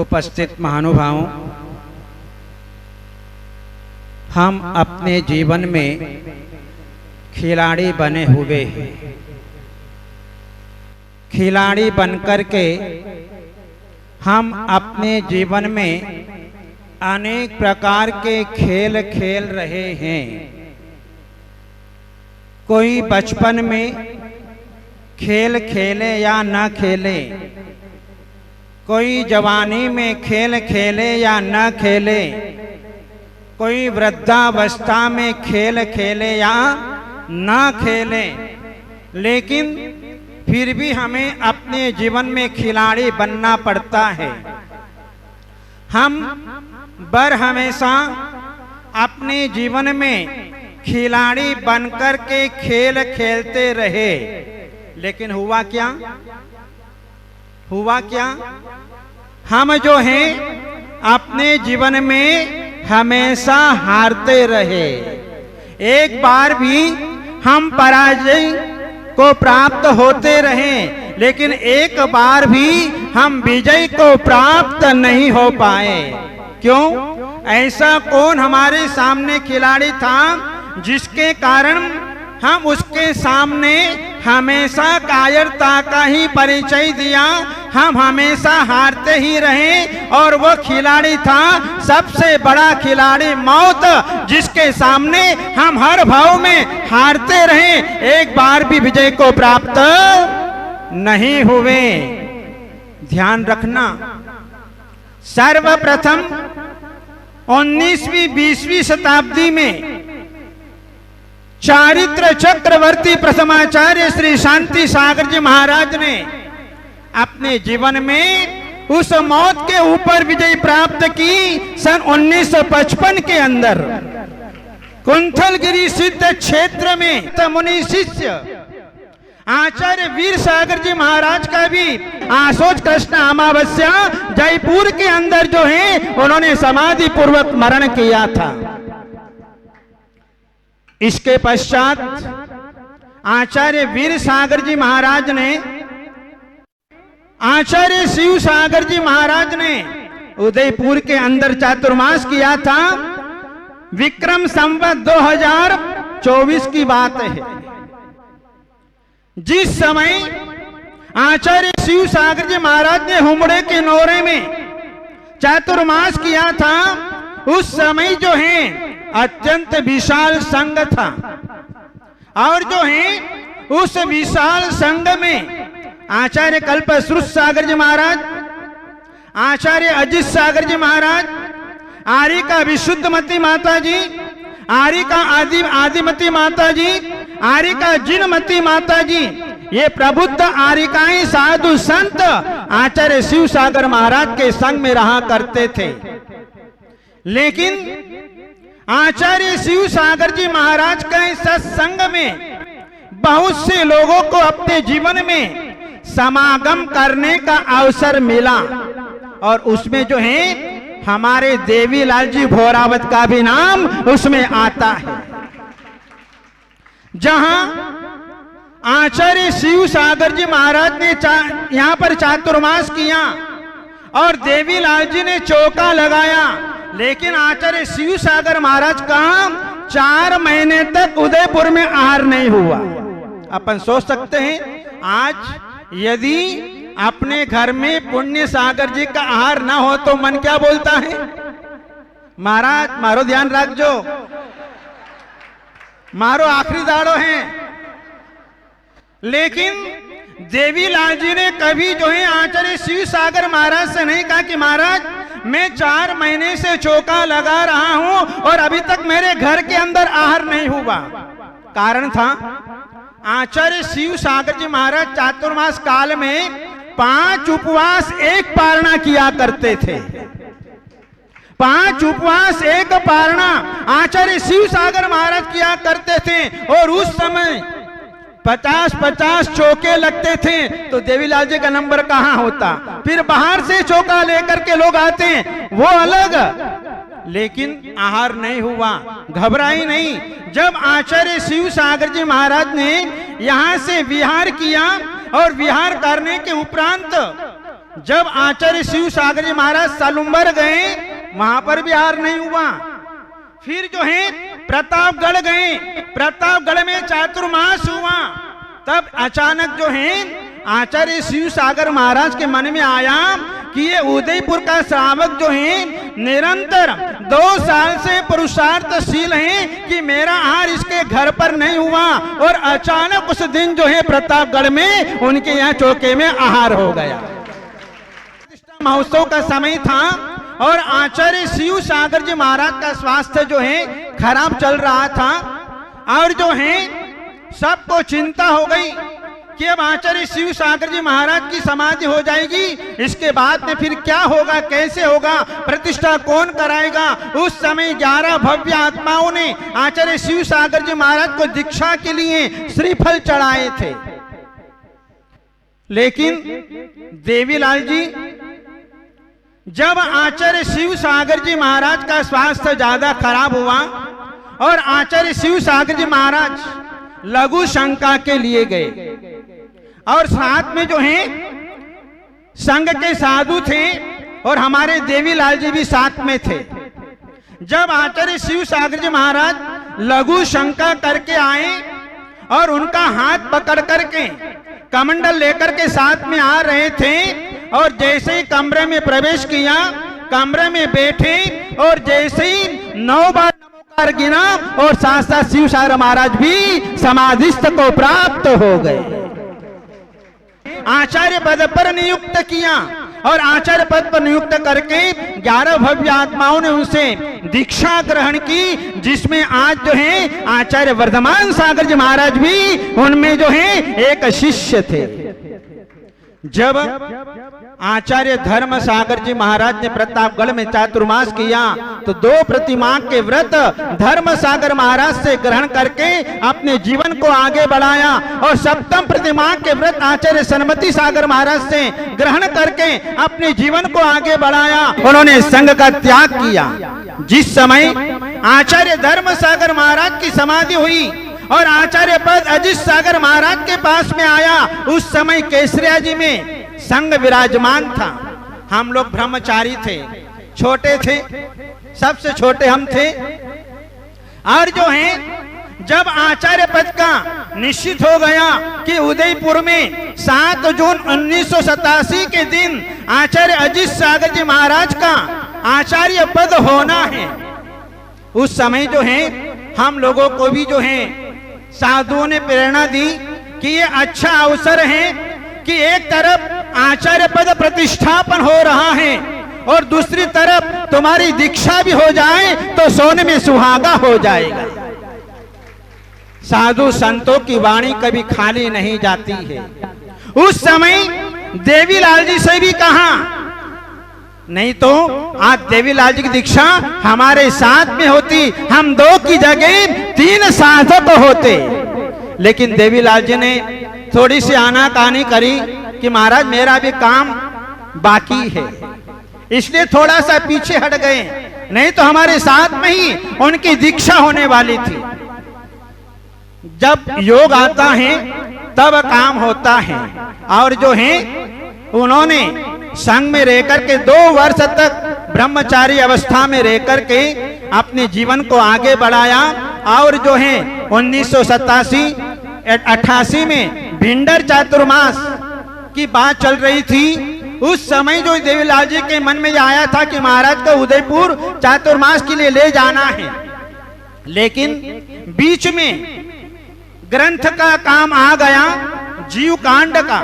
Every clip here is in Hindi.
उपस्थित महानुभावों, हम अपने जीवन में खिलाड़ी बने हुए हैं। खिलाड़ी बनकर के हम अपने जीवन में अनेक प्रकार के खेल खेल रहे हैं। कोई बचपन में खेल खेले या न खेले, कोई जवानी में खेल खेले या न खेले, कोई वृद्धावस्था में खेल खेले या न खेले, लेकिन फिर भी हमें अपने जीवन में खिलाड़ी बनना पड़ता है। हम हमेशा अपने जीवन में खिलाड़ी बनकर के खेल खेलते रहे, लेकिन हुआ क्या? हम जो हैं अपने जीवन में हमेशा हारते रहे। एक बार भी हम पराजय को प्राप्त होते रहे, लेकिन एक बार भी हम विजय को प्राप्त नहीं हो पाए। क्यों? ऐसा कौन हमारे सामने खिलाड़ी था जिसके कारण हम उसके सामने हमेशा कायरता का ही परिचय दिया, हम हमेशा हारते ही रहे। और वो खिलाड़ी था सबसे बड़ा खिलाड़ी मौत, जिसके सामने हम हर भाव में हारते रहे, एक बार भी विजय को प्राप्त नहीं हुए। ध्यान रखना, सर्वप्रथम 19वीं 20वीं शताब्दी में चारित्र चक्रवर्ती प्रथमाचार्य श्री शांति सागर जी महाराज ने अपने जीवन में उस मौत के ऊपर विजय प्राप्त की। सन 1955 के अंदर कुंथलगिरी सिद्ध क्षेत्र में मुनि शिष्य आचार्य वीर सागर जी महाराज का भी आशोच कृष्ण अमावस्या जयपुर के अंदर जो है उन्होंने समाधि पूर्वक मरण किया था। इसके पश्चात आचार्य वीर सागर जी महाराज ने, आचार्य शिव सागर जी महाराज ने उदयपुर के अंदर चातुर्मास किया था। विक्रम संवत 2024 की बात है। जिस समय आचार्य शिव सागर जी महाराज ने हुमड़े के नौरे में चातुर्मास किया था, उस समय जो है अत्यंत विशाल संघ था। और जो है उस विशाल संघ में आचार्य कल्पश्रुत सागर जी महाराज, आचार्य अजित सागर जी महाराज, आरिका विशुद्धमती माता जी, आरिका आदिमती माता जी, आरिका जिनमती माता जी, ये प्रबुद्ध आरिकाएं साधु संत आचार्य शिव सागर महाराज के संग में रहा करते थे। लेकिन आचार्य शिव सागर जी महाराज के सत्संग में बहुत से लोगों को अपने जीवन में समागम करने का अवसर मिला, और उसमें जो है हमारे देवीलाल जी भोरावत का भी नाम उसमें आता है। जहां आचार्य शिव सागर जी महाराज ने यहां पर चातुर्मास किया और देवीलाल जी ने चौका लगाया, लेकिन आचार्य शिव सागर महाराज का 4 महीने तक उदयपुर में आहार नहीं हुआ। अपन सोच सकते हैं आज यदि अपने घर में पुण्य सागर जी का आहार ना हो तो मन क्या बोलता है? महाराज मारो ध्यान रखजो, मारो आखिरी दाड़ो है। लेकिन देवीलाल जी ने कभी जो है आचार्य शिव सागर महाराज से नहीं कहा कि महाराज मैं 4 महीने से चौका लगा रहा हूं और अभी तक मेरे घर के अंदर आहार नहीं हुआ। कारण था आचार्य शिव सागर जी महाराज चातुर्मास काल में 5 उपवास 1 पारणा किया करते थे। 5 उपवास 1 पारणा आचार्य शिव सागर महाराज किया करते थे। और उस समय 50-50 चौके लगते थे, तो देवीलाल जी का नंबर कहां होता? फिर बाहर से चौका लेकर के लोग आते हैं, वो अलग। लेकिन आहार नहीं हुआ, घबराई नहीं। जब आचार्य शिव सागर जी महाराज ने यहाँ से विहार किया और विहार करने के उपरांत जब आचार्य शिव सागर जी महाराज सालुम्बर गए, वहां पर भी हार नहीं हुआ। फिर जो है प्रतापगढ़ गए, प्रतापगढ़ में चातुर्मास हुआ। तब अचानक जो है आचार्य शिव सागर महाराज के मन में आया कि ये उदयपुर का श्रावक जो है निरंतर 2 साल से पुरुषार्थशील है कि मेरा आहार इसके घर पर नहीं हुआ, और अचानक उस दिन जो है प्रतापगढ़ में उनके यहाँ चौके में आहार हो गया। महोत्सव का समय था और आचार्य शिव सागर जी महाराज का स्वास्थ्य जो है खराब चल रहा था, और जो है सबको चिंता हो गई कि अब आचार्य शिव सागर जी महाराज की समाधि हो जाएगी, इसके बाद में फिर क्या होगा, कैसे होगा, प्रतिष्ठा कौन कराएगा। उस समय 11 भव्य आत्माओं ने आचार्य शिव सागर जी महाराज को दीक्षा के लिए श्रीफल चढ़ाए थे। लेकिन देवीलाल जी, जब आचार्य शिव सागर जी महाराज का स्वास्थ्य ज्यादा खराब हुआ और आचार्य शिव सागर जी महाराज लघु शंका के लिए गए, और साथ में जो है संघ के साधु थे और हमारे देवीलाल जी भी साथ में थे। जब आचार्य शिव सागर जी महाराज लघु शंका करके आए और उनका हाथ पकड़ करके कमंडल लेकर के साथ में आ रहे थे, और जैसे ही कमरे में प्रवेश किया, कमरे में बैठे और जैसे ही 9 बार नमोकार गिना और साथ साथ शिव सागर महाराज भी समाधिस्थ को प्राप्त हो गए। आचार्य पद पर नियुक्त किया और आचार्य पद पर नियुक्त करके 11 भव्य आत्माओं ने उनसे दीक्षा ग्रहण की, जिसमें आज जो है आचार्य वर्धमान सागर जी महाराज भी उनमें जो है एक शिष्य थे। जब आचार्य धर्म सागर जी महाराज ने प्रतापगढ़ में चातुर्मास किया तो 2 प्रतिमा के व्रत धर्म सागर महाराज से ग्रहण करके अपने जीवन को आगे बढ़ाया, और 7म प्रतिमा के व्रत आचार्य सन्मति सागर महाराज से ग्रहण करके अपने जीवन को आगे बढ़ाया। उन्होंने संघ का त्याग किया। जिस समय आचार्य धर्म सागर महाराज की समाधि हुई और आचार्य पद अजित सागर महाराज के पास में आया, उस समय केसरिया जी में संघ विराजमान था। हम लोग ब्रह्मचारी थे, छोटे थे, सबसे छोटे हम थे। और जो है जब आचार्य पद का निश्चित हो गया कि उदयपुर में 7 जून 1987 के दिन आचार्य अजित सागर जी महाराज का आचार्य पद होना है, उस समय जो है हम लोगों को भी जो है साधुओं ने प्रेरणा दी कि ये अच्छा अवसर है कि एक तरफ आचार्य पद प्रतिष्ठापन हो रहा है और दूसरी तरफ तुम्हारी दीक्षा भी हो जाए तो सोने में सुहागा हो जाएगा। साधु संतों की वाणी कभी खाली नहीं जाती है। उस समय देवीलाल जी से भी कहा, नहीं तो आज देवीलाल जी की दीक्षा हमारे साथ में होती, हम 2 की जगह 3 साधक होते। लेकिन देवीलाल जी ने थोड़ी सी आनाकानी करी कि महाराज मेरा भी काम बाकी है, इसलिए थोड़ा सा पीछे हट गए, नहीं तो हमारे साथ में ही उनकी दीक्षा होने वाली थी। जब योग आता है तब काम होता है, और जो है उन्होंने संघ में रहकर के 2 वर्ष तक ब्रह्मचारी अवस्था में रहकर के अपने जीवन को आगे बढ़ाया। और जो है 1987-88 में भिंडर चातुर्मास की बात चल रही थी। उस समय जो देवीलाल जी के मन में आया था कि महाराज को उदयपुर चातुर्मास के लिए ले जाना है, लेकिन बीच में ग्रंथ का काम आ गया, जीव कांड का,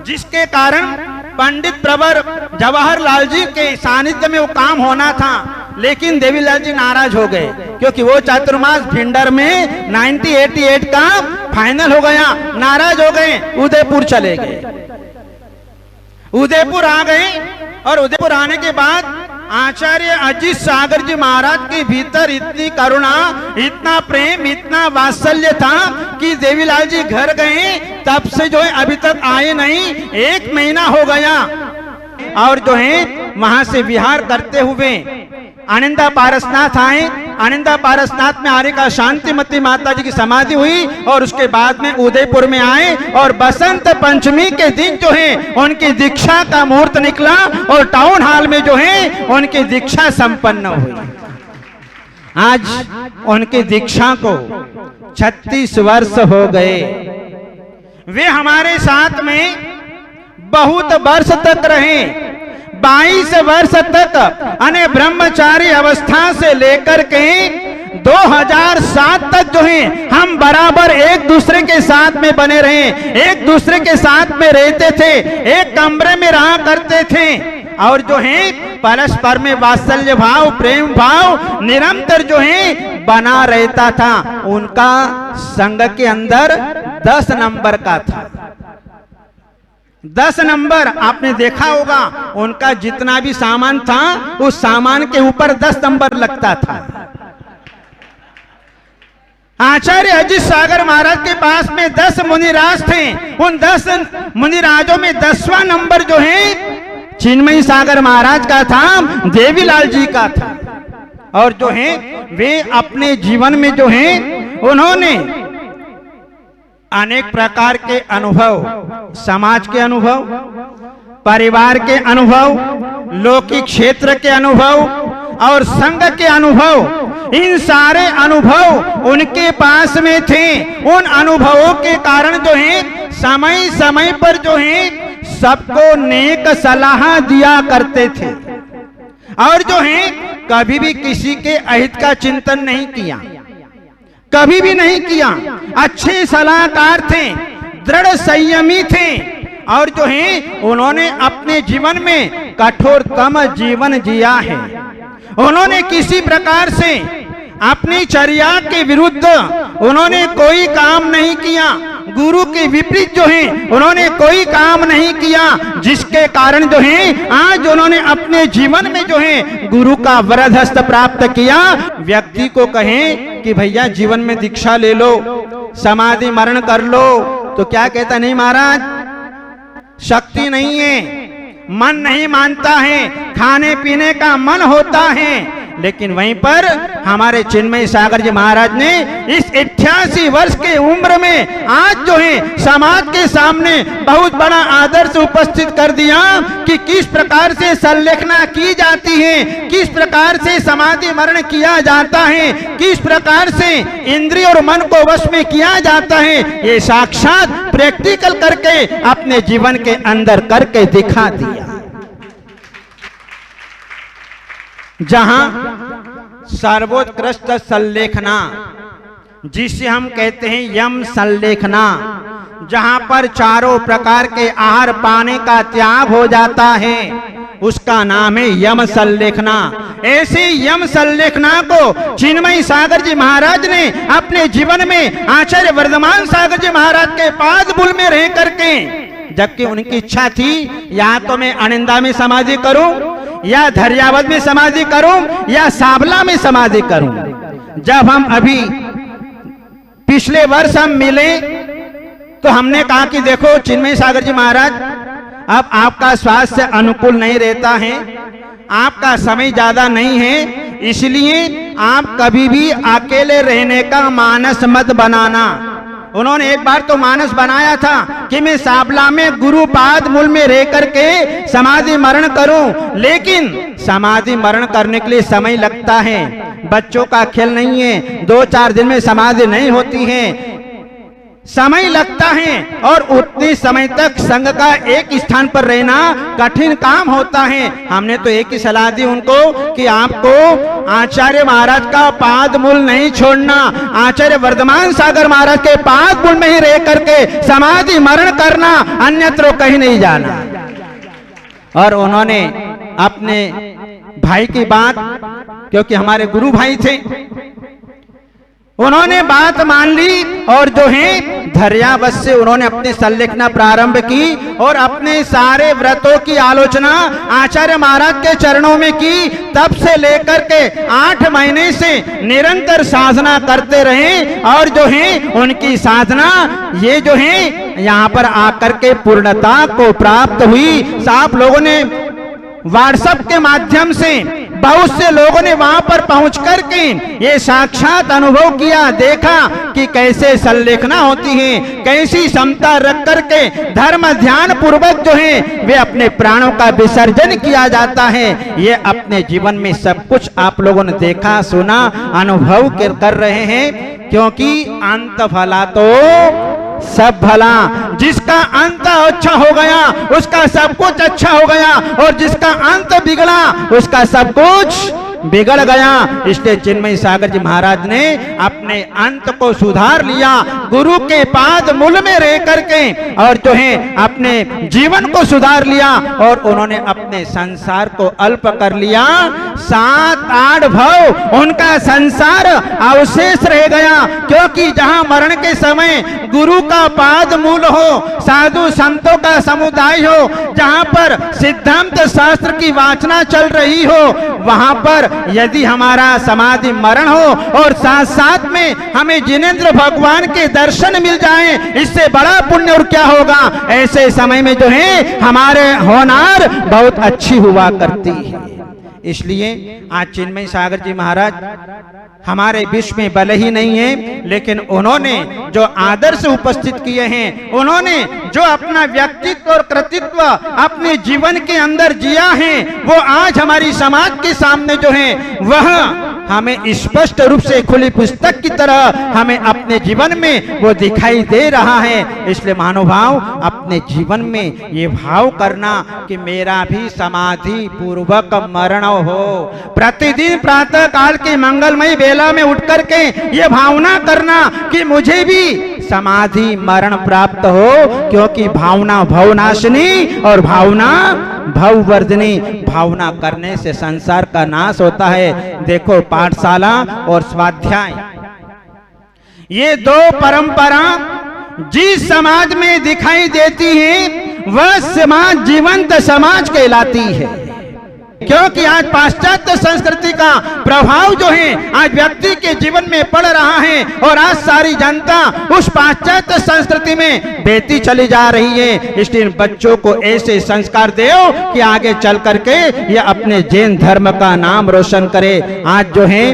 जिसके कारण पंडित प्रवर जवाहरलाल जी के सानिध्य में वो काम होना था। लेकिन देवीलाल जी नाराज हो गए क्योंकि वो चातुर्मास भिंडर में 1988 का फाइनल हो गया। नाराज हो गए, उदयपुर चले गए। उदयपुर आ गए और उदयपुर आने के बाद आचार्य अजित सागर जी महाराज के भीतर इतनी करुणा, इतना प्रेम, इतना वात्सल्य था कि देवीलाल जी घर गए, तब से जो है अभी तक आए नहीं। 1 महीना हो गया और जो है वहां से विहार करते हुए आनंदा पारसनाथ आए। आनंदा पारसनाथ में आने का शांतिमती माता जी की समाधि हुई और उसके बाद में उदयपुर में आए और बसंत पंचमी के दिन जो है उनकी दीक्षा का मुहूर्त निकला और टाउन हॉल में जो है उनकी दीक्षा संपन्न हुई। आज उनकी दीक्षा को 36 वर्ष हो गए। वे हमारे साथ में बहुत वर्ष तक रहे। 22 वर्ष तक अने ब्रह्मचारी अवस्था से लेकर के 2007 तक जो है हम बराबर एक दूसरे के साथ में बने रहे, एक दूसरे के साथ में रहते थे, एक कमरे में रहा करते थे और जो है परस्पर में वात्सल्य भाव, प्रेम भाव निरंतर जो है बना रहता था। उनका संघ के अंदर 10 नंबर का था। 10 नंबर आपने देखा होगा, उनका जितना भी सामान था उस सामान के ऊपर 10 नंबर लगता था। आचार्य अजित सागर महाराज के पास में 10 मुनिराज थे। उन 10 मुनिराजों में 10वां नंबर जो है चिन्मयी सागर महाराज का था, देवीलाल जी का था। और जो है वे अपने जीवन में जो है उन्होंने अनेक प्रकार के अनुभव, समाज के अनुभव, परिवार के अनुभव, लौकिक क्षेत्र के अनुभव और संघ के अनुभव, इन सारे अनुभव उनके पास में थे। उन अनुभवों के कारण जो है समय समय पर जो है सबको नेक सलाह दिया करते थे और जो है कभी भी किसी के अहित का चिंतन नहीं किया, कभी भी नहीं किया। अच्छे सलाहकार थे, दृढ़ संयमी थे और जो है उन्होंने अपने जीवन में कठोरतम जीवन जिया है। उन्होंने किसी प्रकार से अपनी चर्या के विरुद्ध उन्होंने कोई काम नहीं किया, गुरु के विपरीत जो है उन्होंने कोई काम नहीं किया, जिसके कारण जो है आज उन्होंने अपने जीवन में जो है गुरु का वरद हस्त प्राप्त किया। व्यक्ति को कहें कि भैया जीवन में दीक्षा ले लो, समाधि मरण कर लो, तो क्या कहता, नहीं महाराज शक्ति नहीं है, मन नहीं मानता है, खाने पीने का मन होता है। लेकिन वहीं पर हमारे चिन्मयी सागर जी महाराज ने इस 88 वर्ष के उम्र में आज जो है समाज के सामने बहुत बड़ा आदर्श उपस्थित कर दिया कि किस प्रकार से संलेखना की जाती है, किस प्रकार से समाधि मरण किया जाता है, किस प्रकार से इंद्रिय और मन को वश में किया जाता है। ये साक्षात प्रैक्टिकल करके अपने जीवन के अंदर करके दिखा दिया। जहां सर्वोत्कृष्ट संलेखना, जिसे हम कहते हैं यम संलेखना, जहां पर चारों प्रकार के आहार पाने का त्याग हो जाता है, उसका नाम है यम संलेखना। ऐसे यम संलेखना को चिन्मयी सागर जी महाराज ने अपने जीवन में आचार्य वर्धमान सागर जी महाराज के पादबुल में रह करके, जबकि उनकी इच्छा थी या तो मैं आनंदा में समाधि करूं, या धैर्यावत में समाधि करूं, या साबला में समाधि करूं। जब हम अभी पिछले वर्ष हम मिले तो हमने कहा कि देखो चिन्मयी सागर जी महाराज, अब आपका स्वास्थ्य अनुकूल नहीं रहता है, आपका समय ज्यादा नहीं है, इसलिए आप कभी भी अकेले रहने का मानस मत बनाना। उन्होंने एक बार तो मानस बनाया था कि मैं साबला में गुरु पाद मूल में रह करके समाधि मरण करूं, लेकिन समाधि मरण करने के लिए समय लगता है, बच्चों का खेल नहीं है, 2-4 दिन में समाधि नहीं होती है, समय लगता है और उतने समय तक संघ का एक स्थान पर रहना कठिन काम होता है। हमने तो एक ही सलाह दी उनको कि आपको आचार्य महाराज का पाद मूल नहीं छोड़ना, आचार्य वर्धमान सागर महाराज के पाद मूल में ही रह करके समाधि मरण करना, अन्यत्र कहीं नहीं जाना। और उन्होंने अपने भाई की बात, क्योंकि हमारे गुरु भाई थे, उन्होंने बात मान ली और जो है धैर्यावत से उन्होंने अपनी संलेखना प्रारंभ की और अपने सारे व्रतों की आलोचना आचार्य महाराज के चरणों में की। तब से लेकर के 8 महीने से निरंतर साधना करते रहे और जो है उनकी साधना ये जो है यहाँ पर आकर के पूर्णता को प्राप्त हुई। आप लोगों ने व्हाट्सएप के माध्यम से बहुत से लोगों ने वहां पर पहुंच करके ये साक्षात अनुभव किया, देखा कि कैसे संलेखना होती है, कैसी समता रख करके धर्म ध्यान पूर्वक जो है वे अपने प्राणों का विसर्जन किया जाता है। ये अपने जीवन में सब कुछ आप लोगों ने देखा, सुना, अनुभव कर रहे हैं, क्योंकि अंत भला तो सब भला। जिसका अंत अच्छा हो गया उसका सब कुछ अच्छा हो गया, और जिसका अंत बिगड़ा उसका सब कुछ बिगड़ गया। इसलिए चिन्मय सागर जी महाराज ने अपने अंत को सुधार लिया, गुरु के पाद मूल में रह करके, और जो है अपने जीवन को सुधार लिया, और उन्होंने अपने संसार को अल्प कर लिया। 7-8 भव उनका संसार अवशेष रह गया, क्योंकि जहां मरण के समय गुरु का पाद मूल हो, साधु संतों का समुदाय हो, जहां पर सिद्धांत शास्त्र की वाचना चल रही हो, वहां पर यदि हमारा समाधि मरण हो और साथ साथ में हमें जिनेंद्र भगवान के दर्शन मिल जाएं, इससे बड़ा पुण्य और क्या होगा। ऐसे समय में जो है हमारे होनार बहुत अच्छी हुआ करती है। इसलिए आज चिन्मय सागर जी महाराज हमारे विश्व में भले ही नहीं है, लेकिन उन्होंने जो आदर्श उपस्थित किए हैं, उन्होंने जो अपना व्यक्तित्व और कृतित्व अपने जीवन के अंदर जिया है, वो आज हमारी समाज के सामने जो है वह हमें स्पष्ट रूप से खुली पुस्तक की तरह हमें अपने जीवन में वो दिखाई दे रहा है। इसलिए महानुभाव अपने जीवन में ये भाव करना कि मेरा भी समाधि पूर्वक मरण हो। प्रतिदिन प्रातः काल के मंगलमय बेला में उठ करके ये भावना करना कि मुझे भी समाधि मरण प्राप्त हो, क्योंकि भावना भवनाशिनी और भावना भववर्धिनी। भावना करने से संसार का नाश होता है। देखो पाठशाला और स्वाध्याय, ये दो परंपरा जिस समाज में दिखाई देती है वह समाज जीवंत समाज कहलाती है, क्योंकि आज पाश्चात्य संस्कृति का प्रभाव जो है आज व्यक्ति के जीवन में पड़ रहा है, और आज सारी जनता उस पाश्चात्य संस्कृति में बहती चली जा रही है। इसलिए बच्चों को ऐसे संस्कार दो कि आगे चल करके ये अपने जैन धर्म का नाम रोशन करे। आज जो है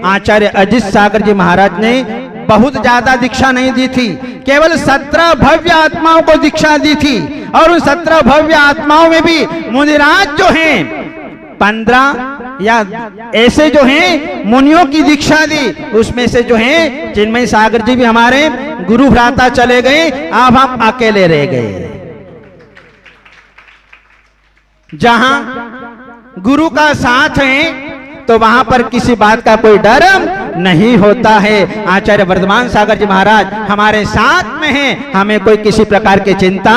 आचार्य अजित सागर जी महाराज ने बहुत ज्यादा दीक्षा नहीं दी थी, केवल 17 भव्य आत्माओं को दीक्षा दी थी, और उन 17 भव्य आत्माओं में भी मुनिराज जो हैं 15 या ऐसे जो हैं मुनियों की दीक्षा दी। उसमें से जो है चिन्मय सागर जी भी हमारे गुरु भ्राता चले गए, अब हम अकेले रह गए। जहां गुरु का साथ है तो वहां पर किसी बात का कोई डर नहीं होता है। आचार्य वर्धमान सागर जी महाराज हमारे साथ में हैं, हमें कोई किसी प्रकार की चिंता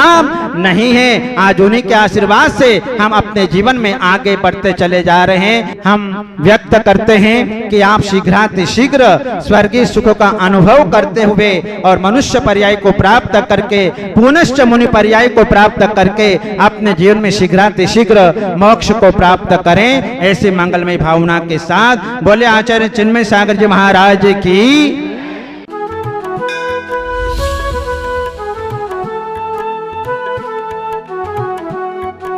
नहीं है। आज उन्हीं के आशीर्वाद से हम अपने जीवन में आगे बढ़ते चले जा रहे हैं। हम व्यक्त करते हैं कि आप शीघ्रातिशीघ्र स्वर्गीय सुख का अनुभव करते हुए और मनुष्य पर्याय को प्राप्त करके पुनश्च मुनि पर्याय को प्राप्त करके अपने जीवन में शीघ्रातिशीघ्र मोक्ष को प्राप्त करें। ऐसी मंगलमय भावना के साथ बोले आचार्य चिन्मय सागर जी महाराज की